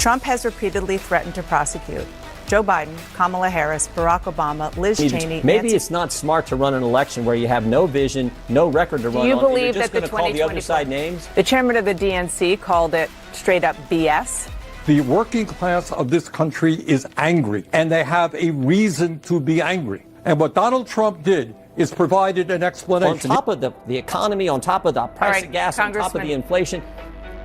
Trump has repeatedly threatened to prosecute Joe Biden, Kamala Harris, Barack Obama, Liz Cheney. Maybe it's not smart to run an election where you have no vision, no record to run on. Do you believe you're just that the call the other side names? The chairman of the DNC called it straight up BS. The working class of this country is angry, and they have a reason to be angry. And what Donald Trump did is provided an explanation. On top of the economy, on top of the price of gas, on top of the inflation.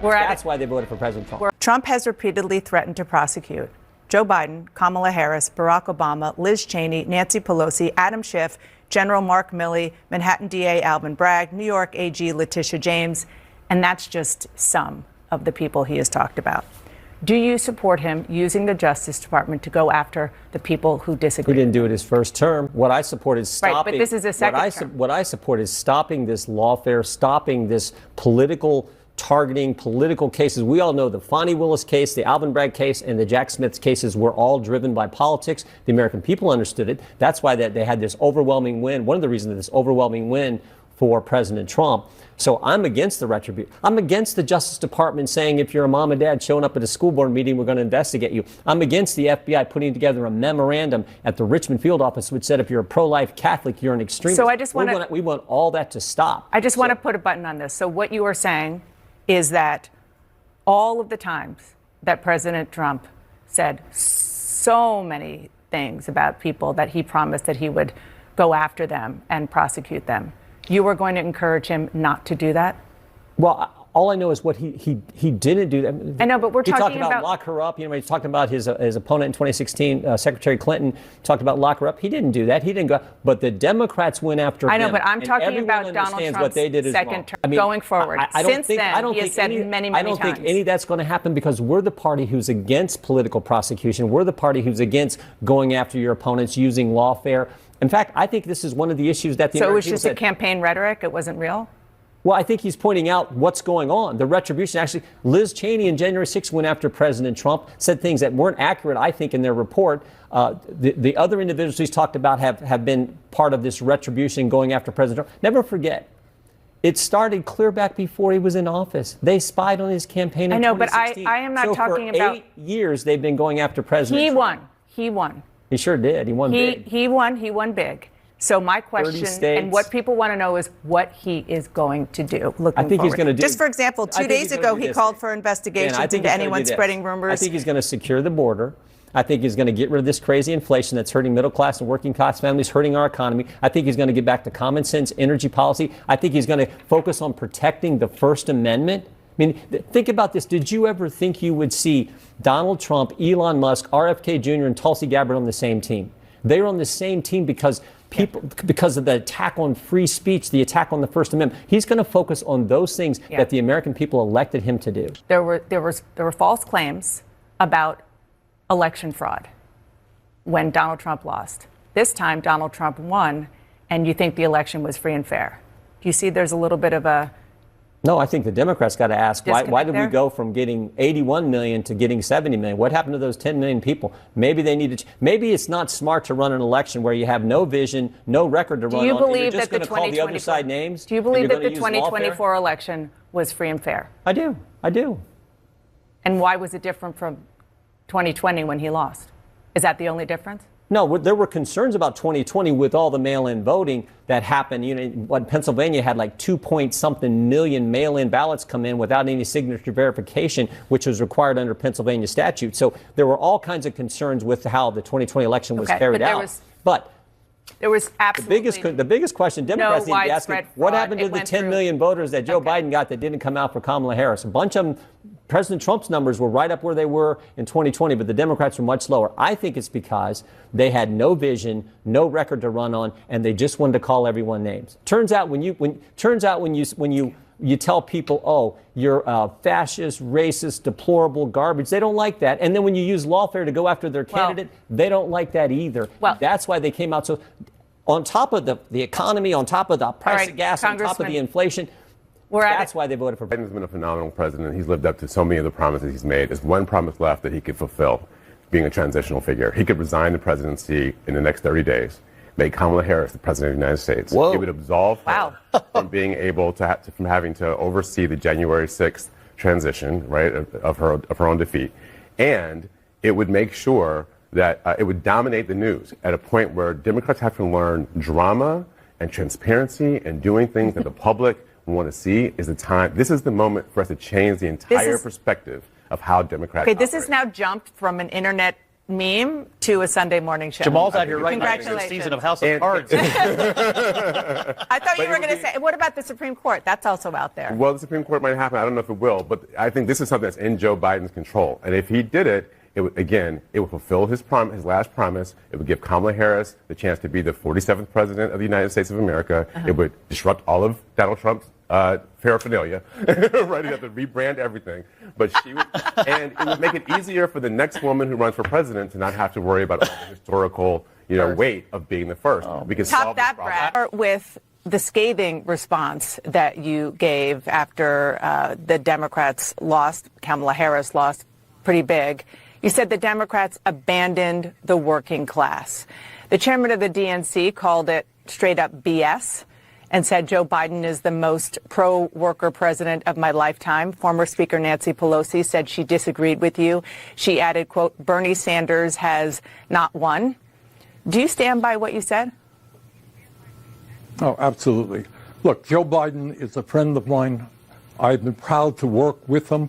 That's why they voted for President Trump. Trump has repeatedly threatened to prosecute Joe Biden, Kamala Harris, Barack Obama, Liz Cheney, Nancy Pelosi, Adam Schiff, General Mark Milley, Manhattan DA Alvin Bragg, New York AG Letitia James, and that's just some of the people he has talked about. Do you support him using the Justice Department to go after the people who disagree? He didn't do it his first term. What I support is stopping. Right, but this is a second term. What I support is stopping this lawfare, stopping this political targeting, political cases. We all know the Fani Willis case, the Alvin Bragg case, and the Jack Smith cases were all driven by politics. The American people understood it. That's why they had this overwhelming win. One of the reasons this overwhelming win for President Trump. So I'm against the retribution. I'm against the Justice Department saying if you're a mom and dad showing up at a school board meeting, we're going to investigate you. I'm against the FBI putting together a memorandum at the Richmond field office which said if you're a pro-life Catholic, you're an extremist. So I just we want all that to stop. I just want to put a button on this. So what you are saying is that all of the times that President Trump said so many things about people that he promised that he would go after them and prosecute them, you were going to encourage him not to do that? Well, all I know is what he didn't do. That. I know, but we're talking about lock her up. You know, he's talking about his opponent in 2016, Secretary Clinton, talked about lock her up. He didn't do that. He didn't go. But the Democrats went after him. I know, but I'm talking about Donald Trump's second term going forward. Since then, he has said many times. I don't think any of that's going to happen because we're the party who's against political prosecution. We're the party who's against going after your opponents using lawfare. In fact, I think this is one of the issues that the So it was just a campaign rhetoric? It wasn't real? Well, I think he's pointing out what's going on. The retribution. Actually, Liz Cheney on January 6th went after President Trump, said things that weren't accurate, I think, in their report. The other individuals he's talked about have been part of this retribution going after President Trump. Never forget, it started clear back before he was in office. They spied on his campaign in 2016. But I am not talking about... For 8 years, they've been going after President Trump. He won. He sure did. He won big. He won big. So my question, and what people want to know, is what he is going to do. I think he's going to do. Just for example, 2 days ago, he called for investigations into anyone spreading rumors. I think he's going to secure the border. I think he's going to get rid of this crazy inflation that's hurting middle class and working class families, hurting our economy. I think he's going to get back to common sense energy policy. I think he's going to focus on protecting the First Amendment. I mean, think about this. Did you ever think you would see Donald Trump, Elon Musk, RFK Jr., and Tulsi Gabbard on the same team? They were on the same team because of the attack on free speech, the attack on the First Amendment. He's going to focus on those things that the American people elected him to do. There were false claims about election fraud when Donald Trump lost. This time, Donald Trump won, and you think the election was free and fair. Do you see there's a little bit of a... No, I think the Democrats got to ask, why did we go from getting 81 million to getting 70 million? What happened to those 10 million people? Maybe they need to. Maybe it's not smart to run an election where you have no vision, no record to run on. Do you believe that the 2024 Do you believe that the 2024 election was free and fair? I do. And why was it different from 2020 when he lost? Is that the only difference? No, there were concerns about 2020 with all the mail-in voting that happened. You know, Pennsylvania had like 2-point-something million mail-in ballots come in without any signature verification, which was required under Pennsylvania statute. So there were all kinds of concerns with how the 2020 election was carried out. But there was absolutely the biggest question Democrats need to be asking: what happened to the 10 million voters that Joe Biden got that didn't come out for Kamala Harris? A bunch of them. President Trump's numbers were right up where they were in 2020, but the Democrats were much lower. I think it's because they had no vision, no record to run on, and they just wanted to call everyone names. Turns out when you tell people, oh, you're fascist, racist, deplorable, garbage, they don't like that. And then when you use lawfare to go after their candidate, they don't like that either. Well, that's why they came out. So on top of the economy, on top of the price of gas, on top of the inflation, that's why they voted for Biden's been a phenomenal president. He's lived up to so many of the promises he's made. There's one promise left that he could fulfill, being a transitional figure. He could resign the presidency in the next 30 days, make Kamala Harris the president of the United States. Whoa. He would absolve her from being able to, from having to oversee the January 6th transition, right, of her own defeat. And it would make sure that it would dominate the news at a point where Democrats have to learn drama and transparency and doing things that the public want to see is the time. This is the moment for us to change the entire perspective of how Democrats Okay, this operate. has now jumped from an internet meme to a Sunday morning show. Jamal's out here right now. It's a Congratulations. season of House of Cards. I thought you were going to say, what about the Supreme Court? That's also out there. Well, the Supreme Court might happen. I don't know if it will, but I think this is something that's in Joe Biden's control. And if he did it, it would fulfill his last promise. It would give Kamala Harris the chance to be the 47th president of the United States of America. It would disrupt all of Donald Trump's paraphernalia, right? He'd have to rebrand everything. But and it would make it easier for the next woman who runs for president to not have to worry about all the historical, weight of being the first. We can Top solve that, this problem. Brad. With the scathing response that you gave after the Democrats lost, Kamala Harris lost pretty big. You said the Democrats abandoned the working class. The chairman of the DNC called it straight up BS and said Joe Biden is the most pro-worker president of my lifetime. Former Speaker Nancy Pelosi said she disagreed with you. She added, quote, Bernie Sanders has not won. Do you stand by what you said? Oh, absolutely. Look, Joe Biden is a friend of mine. I've been proud to work with him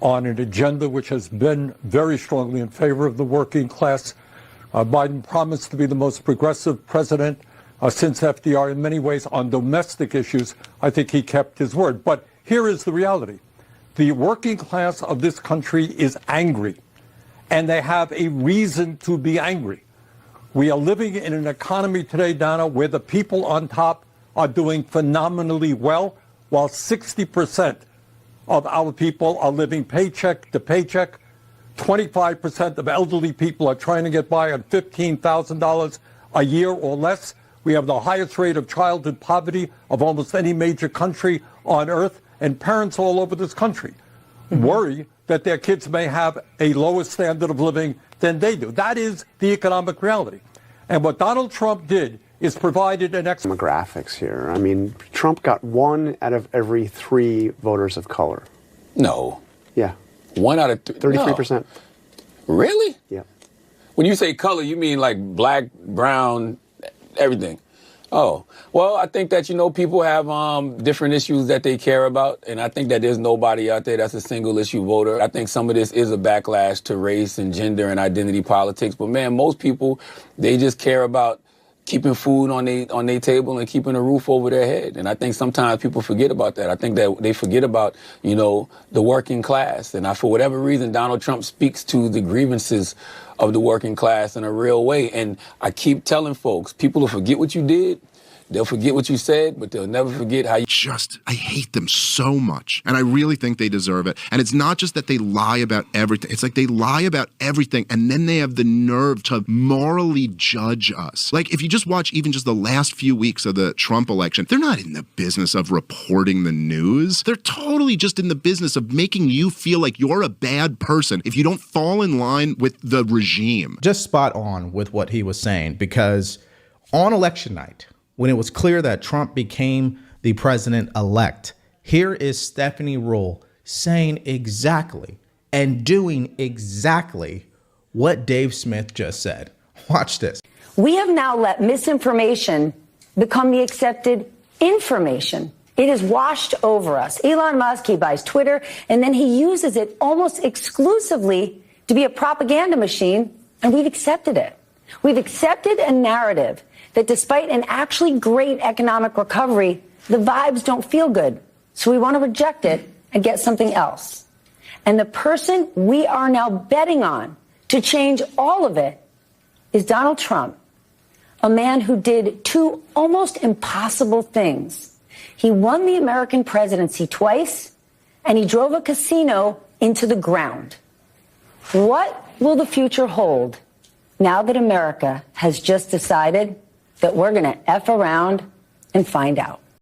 on an agenda which has been very strongly in favor of the working class. Biden promised to be the most progressive president since FDR. In many ways, on domestic issues, I think he kept his word. But here is the reality. The working class of this country is angry, and they have a reason to be angry. We are living in an economy today, Donna, where the people on top are doing phenomenally well, while 60% of our people are living paycheck to paycheck. 25% of elderly people are trying to get by on $15,000 a year or less. We have the highest rate of childhood poverty of almost any major country on earth, and parents all over this country worry that their kids may have a lower standard of living than they do. That is the economic reality. And what Donald Trump did is provided an demographics here. I mean, Trump got 1 out of every 3 voters of color. No. Yeah. 1 out of 33%. No. Really? Yeah. When you say color, you mean like black, brown, everything? Oh, well, I think that, people have different issues that they care about. And I think that there's nobody out there that's a single issue voter. I think some of this is a backlash to race and gender and identity politics. But, man, most people, they just care about keeping food on their table and keeping a roof over their head. And I think sometimes people forget about that. I think that they forget about, the working class. And for whatever reason, Donald Trump speaks to the grievances of the working class in a real way. And I keep telling folks, people will forget what you did. They'll forget what you said, but they'll never forget how you... I hate them so much. And I really think they deserve it. And it's not just that they lie about everything. It's like they lie about everything, and then they have the nerve to morally judge us. Like, if you just watch even just the last few weeks of the Trump election, they're not in the business of reporting the news. They're totally just in the business of making you feel like you're a bad person if you don't fall in line with the regime. Just spot on with what he was saying, because on election night, when it was clear that Trump became the president-elect, here is Stephanie Ruhle saying exactly and doing exactly what Dave Smith just said. Watch this. We have now let misinformation become the accepted information. It has washed over us. Elon Musk, he buys Twitter, and then he uses it almost exclusively to be a propaganda machine, and we've accepted it. We've accepted a narrative that despite an actually great economic recovery, the vibes don't feel good. So we want to reject it and get something else. And the person we are now betting on to change all of it is Donald Trump, a man who did 2 almost impossible things. He won the American presidency twice, and he drove a casino into the ground. What will the future hold now that America has just decided that we're going to F around and find out?